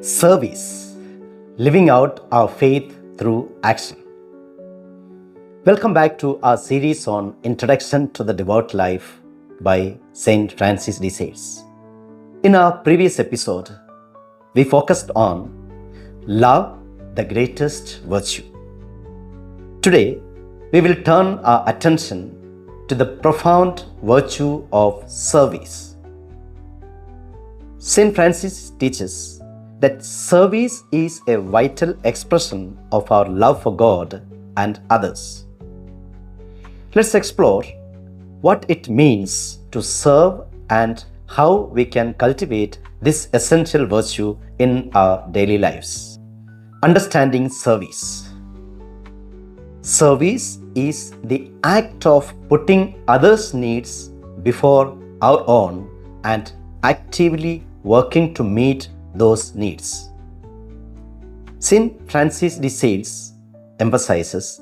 Service, living out our faith through action. Welcome back to our series on Introduction to the Devout Life by St. Francis de Sales. In our previous episode, we focused on love, the greatest virtue. Today, we will turn our attention to the profound virtue of service. St. Francis teaches that service is a vital expression of our love for God and others. Let's explore what it means to serve and how we can cultivate this essential virtue in our daily lives. Understanding service. Service is the act of putting others' needs before our own and actively working to meet those needs. St. Francis de Sales emphasizes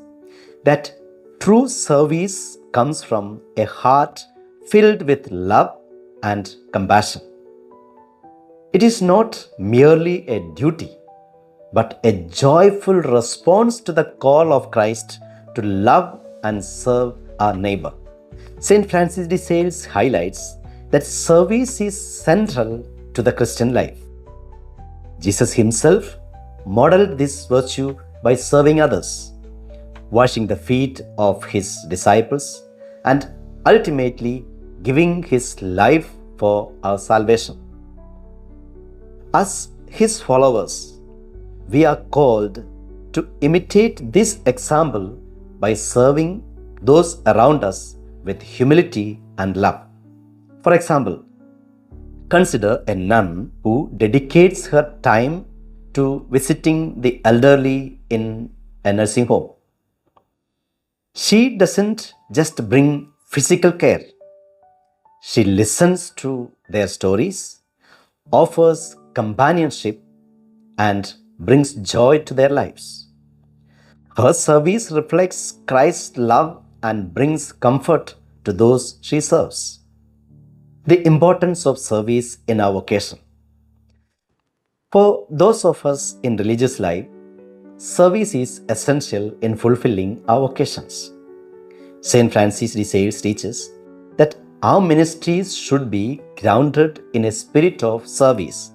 that true service comes from a heart filled with love and compassion. It is not merely a duty, but a joyful response to the call of Christ to love and serve our neighbor. St. Francis de Sales highlights that service is central to the Christian life. Jesus himself modeled this virtue by serving others, washing the feet of his disciples, and ultimately giving his life for our salvation. As his followers, we are called to imitate this example by serving those around us with humility and love. For example, consider a nun who dedicates her time to visiting the elderly in a nursing home. She doesn't just bring physical care. She listens to their stories, offers companionship, and brings joy to their lives. Her service reflects Christ's love and brings comfort to those she serves. The importance of service in our vocation. For those of us in religious life, service is essential in fulfilling our vocations. St. Francis de Sales teaches that our ministries should be grounded in a spirit of service,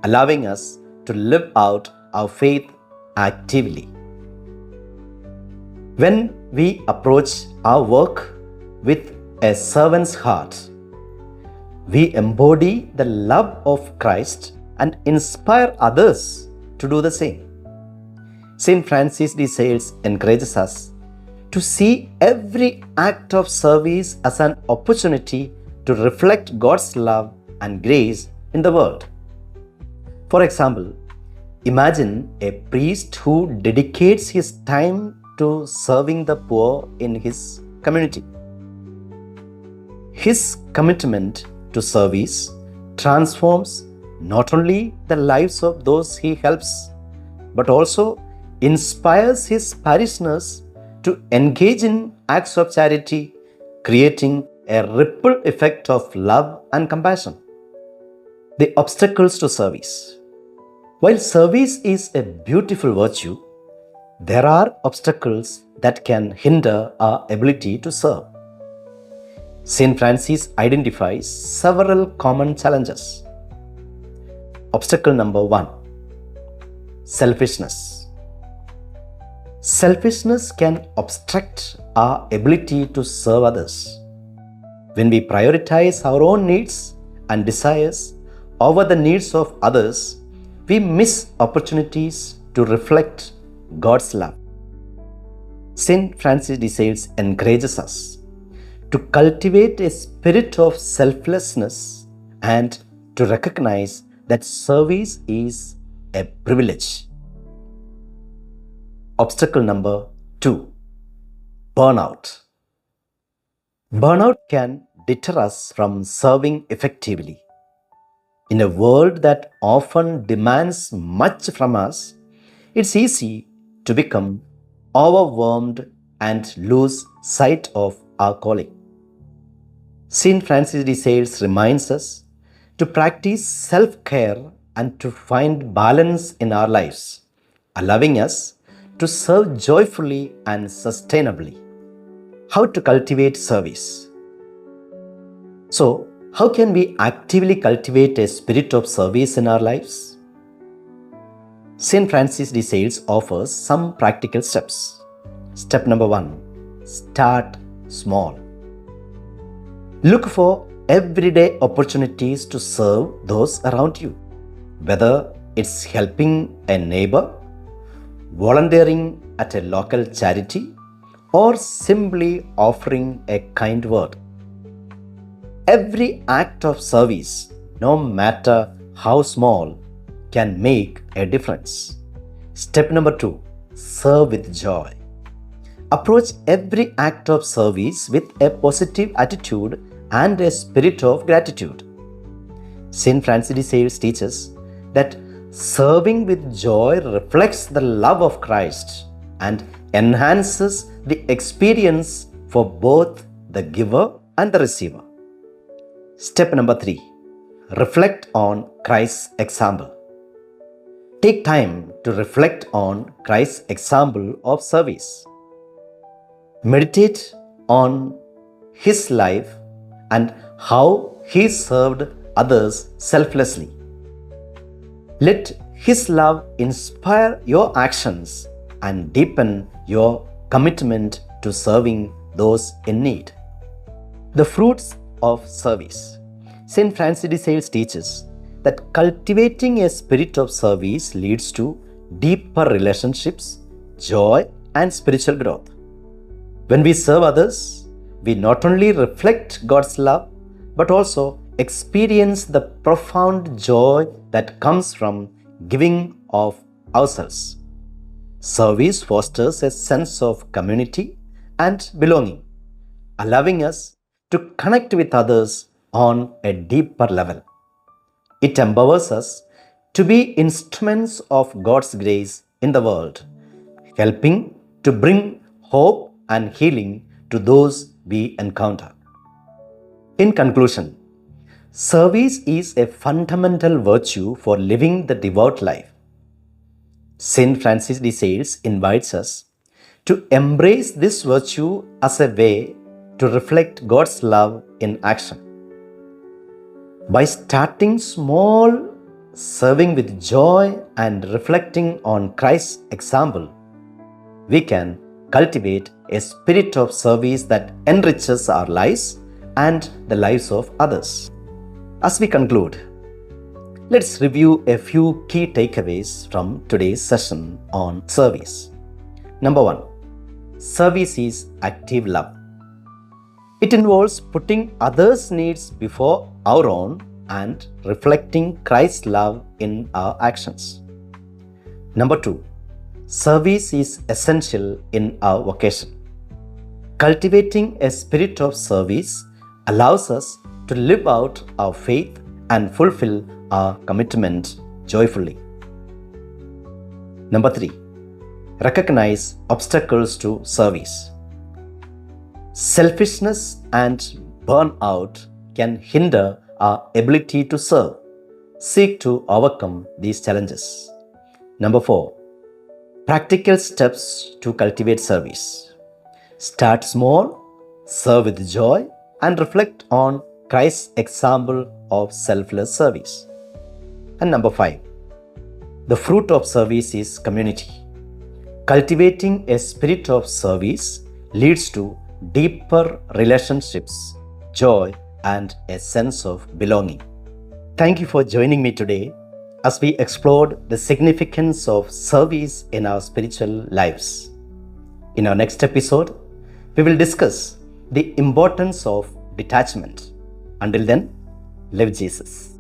allowing us to live out our faith actively. When we approach our work with a servant's heart, we embody the love of Christ and inspire others to do the same. St. Francis de Sales encourages us to see every act of service as an opportunity to reflect God's love and grace in the world. For example, imagine a priest who dedicates his time to serving the poor in his community. His commitment to service transforms not only the lives of those he helps, but also inspires his parishioners to engage in acts of charity, creating a ripple effect of love and compassion. The obstacles to service. While service is a beautiful virtue, there are obstacles that can hinder our ability to serve. St. Francis identifies several common challenges. Obstacle number 1: selfishness. Selfishness can obstruct our ability to serve others. When we prioritize our own needs and desires over the needs of others, we miss opportunities to reflect God's love. St. Francis de Sales encourages us to cultivate a spirit of selflessness and to recognize that service is a privilege. Obstacle number 2: burnout. Burnout can deter us from serving effectively. In a world that often demands much from us, it's easy to become overwhelmed and lose sight of our calling. St. Francis de Sales reminds us to practice self-care and to find balance in our lives, allowing us to serve joyfully and sustainably. How to cultivate service? So, how can we actively cultivate a spirit of service in our lives? St. Francis de Sales offers some practical steps. Step number 1, start small. Look for everyday opportunities to serve those around you, whether it's helping a neighbor, volunteering at a local charity, or simply offering a kind word. Every act of service, no matter how small, can make a difference. Step number 2, serve with joy. Approach every act of service with a positive attitude and a spirit of gratitude. St. Francis de Sales teaches that serving with joy reflects the love of Christ and enhances the experience for both the giver and the receiver. Step number 3, reflect on Christ's example. Take time to reflect on Christ's example of service. Meditate on his life and how he served others selflessly. Let his love inspire your actions and deepen your commitment to serving those in need. The fruits of service. St. Francis de Sales teaches that cultivating a spirit of service leads to deeper relationships, joy, and spiritual growth. When we serve others, we not only reflect God's love, but also experience the profound joy that comes from giving of ourselves. Service fosters a sense of community and belonging, allowing us to connect with others on a deeper level. It empowers us to be instruments of God's grace in the world, helping to bring hope and healing to those we encounter. In conclusion, service is a fundamental virtue for living the devout life. St. Francis de Sales invites us to embrace this virtue as a way to reflect God's love in action. By starting small, serving with joy, and reflecting on Christ's example, we can cultivate a spirit of service that enriches our lives and the lives of others. As we conclude, let's review a few key takeaways from today's session on service. Number 1, service is active love. It involves putting others' needs before our own and reflecting Christ's love in our actions. Number 2, service is essential in our vocation. Cultivating a spirit of service allows us to live out our faith and fulfill our commitment joyfully. Number 3, recognize obstacles to service. Selfishness and burnout can hinder our ability to serve. Seek to overcome these challenges. Number 4, practical steps to cultivate service. Start small, serve with joy, and reflect on Christ's example of selfless service. And number 5, the fruit of service is community. Cultivating a spirit of service leads to deeper relationships, joy, and a sense of belonging. Thank you for joining me today as we explored the significance of service in our spiritual lives. In our next episode, we will discuss the importance of detachment. Until then, live Jesus.